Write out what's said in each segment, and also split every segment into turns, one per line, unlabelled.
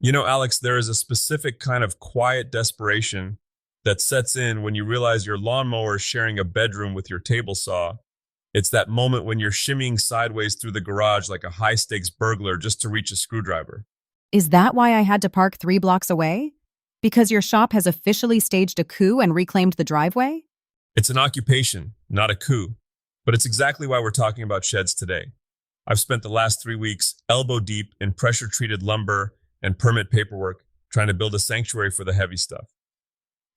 Alex, there is a specific kind of quiet desperation that sets in when you realize your lawnmower is sharing a bedroom with your table saw. It's that moment when you're shimmying sideways through the garage like a high stakes burglar just to reach a screwdriver.
Is that why I had to park 3 blocks away? Because your shop has officially staged a coup and reclaimed the driveway?
It's an occupation, not a coup. But it's exactly why we're talking about sheds today. I've spent the last 3 weeks elbow deep in pressure treated lumber and permit paperwork trying to build a sanctuary for the heavy stuff.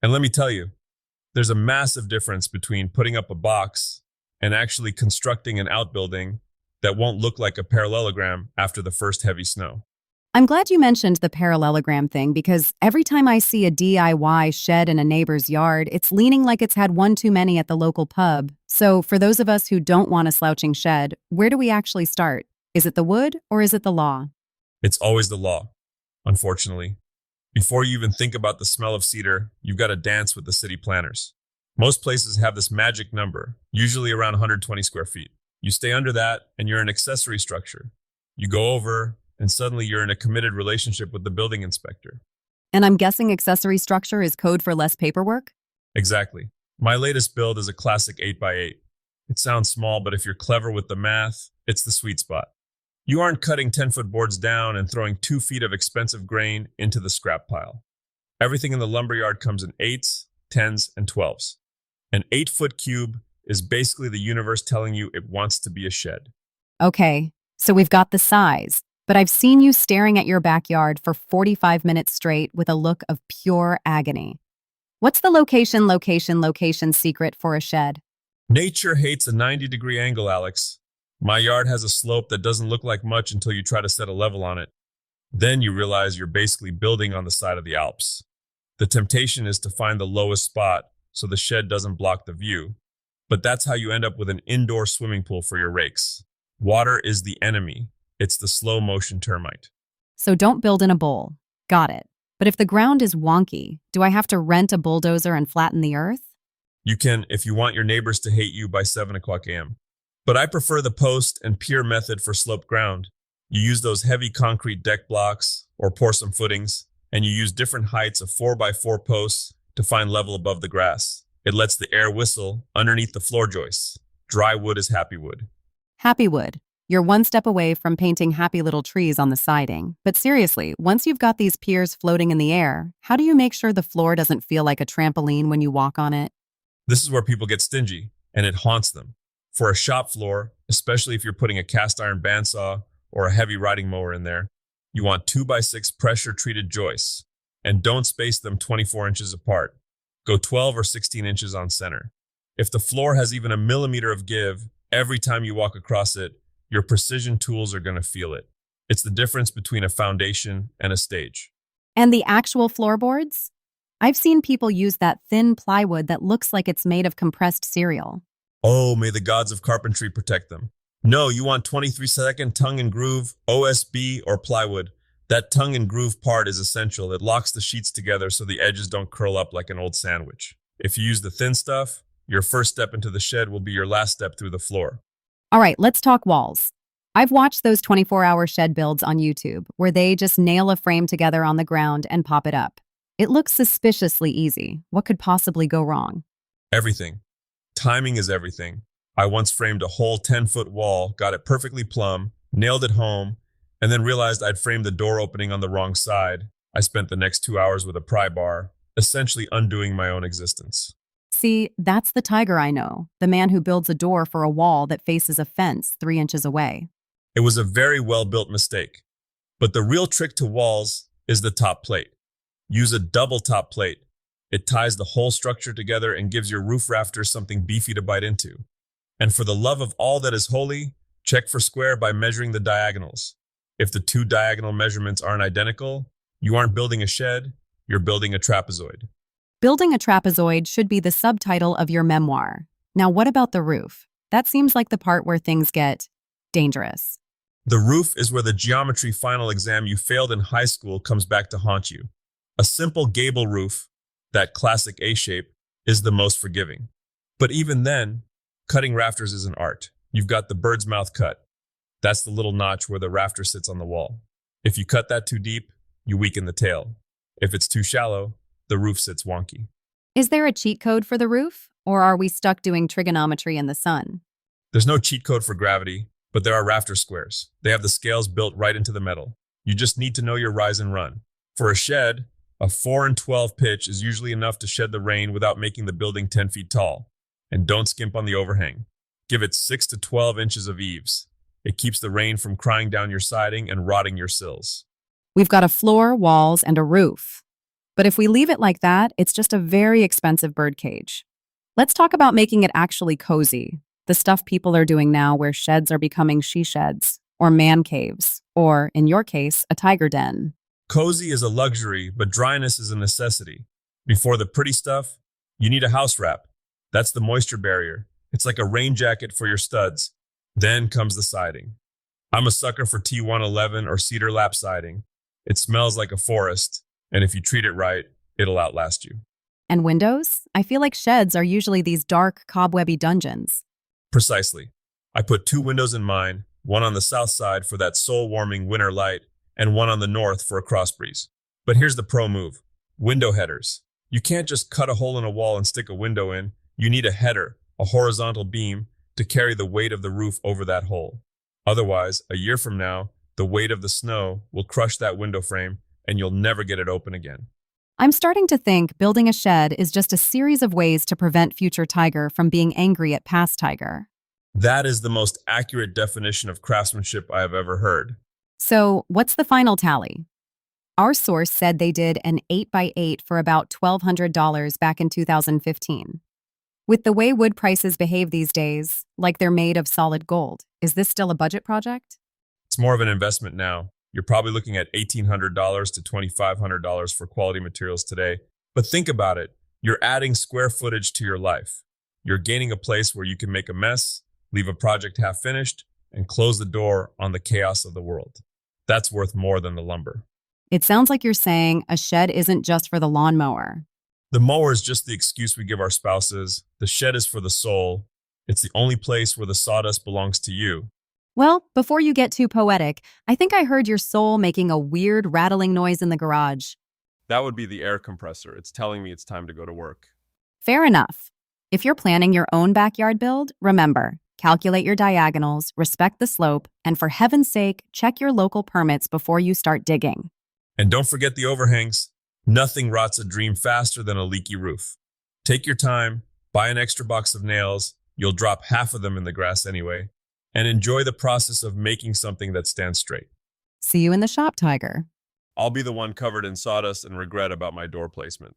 And let me tell you, there's a massive difference between putting up a box and actually constructing an outbuilding that won't look like a parallelogram after the first heavy snow.
I'm glad you mentioned the parallelogram thing because every time I see a DIY shed in a neighbor's yard, it's leaning like it's had one too many at the local pub. So, for those of us who don't want a slouching shed, where do we actually start? Is it the wood or is it the law?
It's always the law, unfortunately. Before you even think about the smell of cedar, you've got to dance with the city planners. Most places have this magic number, usually around 120 square feet. You stay under that, and you're an accessory structure. You go over, and suddenly you're in a committed relationship with the building inspector.
And I'm guessing accessory structure is code for less paperwork?
Exactly. My latest build is a classic 8x8. It sounds small, but if you're clever with the math, it's the sweet spot. You aren't cutting 10-foot boards down and throwing 2 feet of expensive grain into the scrap pile. Everything in the lumberyard comes in 8s, 10s, and 12s. An 8-foot cube is basically the universe telling you it wants to be a shed.
Okay, so we've got the size, but I've seen you staring at your backyard for 45 minutes straight with a look of pure agony. What's the location secret for a shed?
Nature hates a 90-degree angle, Alex. My yard has a slope that doesn't look like much until you try to set a level on it. Then you realize you're basically building on the side of the Alps. The temptation is to find the lowest spot so the shed doesn't block the view. But that's how you end up with an indoor swimming pool for your rakes. Water is the enemy. It's the slow motion termite.
So don't build in a bowl. Got it. But if the ground is wonky, do I have to rent a bulldozer and flatten the earth?
You can if you want your neighbors to hate you by 7 o'clock a.m. But I prefer the post and pier method for sloped ground. You use those heavy concrete deck blocks or pour some footings, and you use different heights of 4x4 posts to find level above the grass. It lets the air whistle underneath the floor joists. Dry wood is happy wood.
Happy wood. You're one step away from painting happy little trees on the siding. But seriously, once you've got these piers floating in the air, how do you make sure the floor doesn't feel like a trampoline when you walk on it?
This is where people get stingy, and it haunts them. For a shop floor, especially if you're putting a cast iron bandsaw or a heavy riding mower in there, you want 2x6 pressure treated joists, and don't space them 24 inches apart. Go 12 or 16 inches on center. If the floor has even a millimeter of give, every time you walk across it, your precision tools are going to feel it. It's the difference between a foundation and a stage.
And the actual floorboards? I've seen people use that thin plywood that looks like it's made of compressed cereal.
Oh, may the gods of carpentry protect them. No, you want 23-second tongue and groove, OSB, or plywood. That tongue and groove part is essential. It locks the sheets together so the edges don't curl up like an old sandwich. If you use the thin stuff, your first step into the shed will be your last step through the floor.
All right, let's talk walls. I've watched those 24-hour shed builds on YouTube where they just nail a frame together on the ground and pop it up. It looks suspiciously easy. What could possibly go wrong?
Everything. Timing is everything. I once framed a whole 10-foot wall, got it perfectly plumb, nailed it home, and then realized I'd framed the door opening on the wrong side. I spent the next 2 hours with a pry bar, essentially undoing my own existence.
See, that's the tiger I know, the man who builds a door for a wall that faces a fence 3 inches away.
It was a very well-built mistake. But the real trick to walls is the top plate. Use a double top plate. It ties the whole structure together and gives your roof rafters something beefy to bite into. And for the love of all that is holy, check for square by measuring the diagonals. If the two diagonal measurements aren't identical, you aren't building a shed, you're building a trapezoid.
Building a trapezoid should be the subtitle of your memoir. Now, what about the roof? That seems like the part where things get dangerous.
The roof is where the geometry final exam you failed in high school comes back to haunt you. A simple gable roof, that classic A shape, is the most forgiving. But even then, cutting rafters is an art. You've got the bird's mouth cut. That's the little notch where the rafter sits on the wall. If you cut that too deep, you weaken the tail. If it's too shallow, the roof sits wonky.
Is there a cheat code for the roof, or are we stuck doing trigonometry in the sun?
There's no cheat code for gravity, but there are rafter squares. They have the scales built right into the metal. You just need to know your rise and run. For a shed, a 4 and 12 pitch is usually enough to shed the rain without making the building 10 feet tall. And don't skimp on the overhang. Give it 6 to 12 inches of eaves. It keeps the rain from crying down your siding and rotting your sills.
We've got a floor, walls, and a roof. But if we leave it like that, it's just a very expensive birdcage. Let's talk about making it actually cozy. The stuff people are doing now where sheds are becoming she sheds, or man caves, or, in your case, a tiger den.
Cozy is a luxury, but dryness is a necessity. Before the pretty stuff, you need a house wrap. That's the moisture barrier. It's like a rain jacket for your studs. Then comes the siding. I'm a sucker for T111 or cedar lap siding. It smells like a forest, and if you treat it right, it'll outlast you.
And windows? I feel like sheds are usually these dark, cobwebby dungeons.
Precisely. I put 2 windows in mine, one on the south side for that soul-warming winter light, and one on the north for a cross breeze. But here's the pro move. Window headers. You can't just cut a hole in a wall and stick a window in. You need a header, a horizontal beam, to carry the weight of the roof over that hole. Otherwise, a year from now, the weight of the snow will crush that window frame and you'll never get it open again.
I'm starting to think building a shed is just a series of ways to prevent future tiger from being angry at past tiger.
That is the most accurate definition of craftsmanship I have ever heard.
So, what's the final tally? Our source said they did an 8x8 for about $1,200 back in 2015. With the way wood prices behave these days, like they're made of solid gold, is this still a budget project?
It's more of an investment now. You're probably looking at $1,800 to $2,500 for quality materials today. But think about it. You're adding square footage to your life. You're gaining a place where you can make a mess, leave a project half finished, and close the door on the chaos of the world. That's worth more than the lumber.
It sounds like you're saying a shed isn't just for the lawnmower.
The mower is just the excuse we give our spouses. The shed is for the soul. It's the only place where the sawdust belongs to you.
Well, before you get too poetic, I think I heard your soul making a weird rattling noise in the garage.
That would be the air compressor. It's telling me it's time to go to work.
Fair enough. If you're planning your own backyard build, remember, calculate your diagonals, respect the slope, and for heaven's sake, check your local permits before you start digging.
And don't forget the overhangs. Nothing rots a dream faster than a leaky roof. Take your time, buy an extra box of nails, you'll drop half of them in the grass anyway, and enjoy the process of making something that stands straight.
See you in the shop, Tiger.
I'll be the one covered in sawdust and regret about my door placement.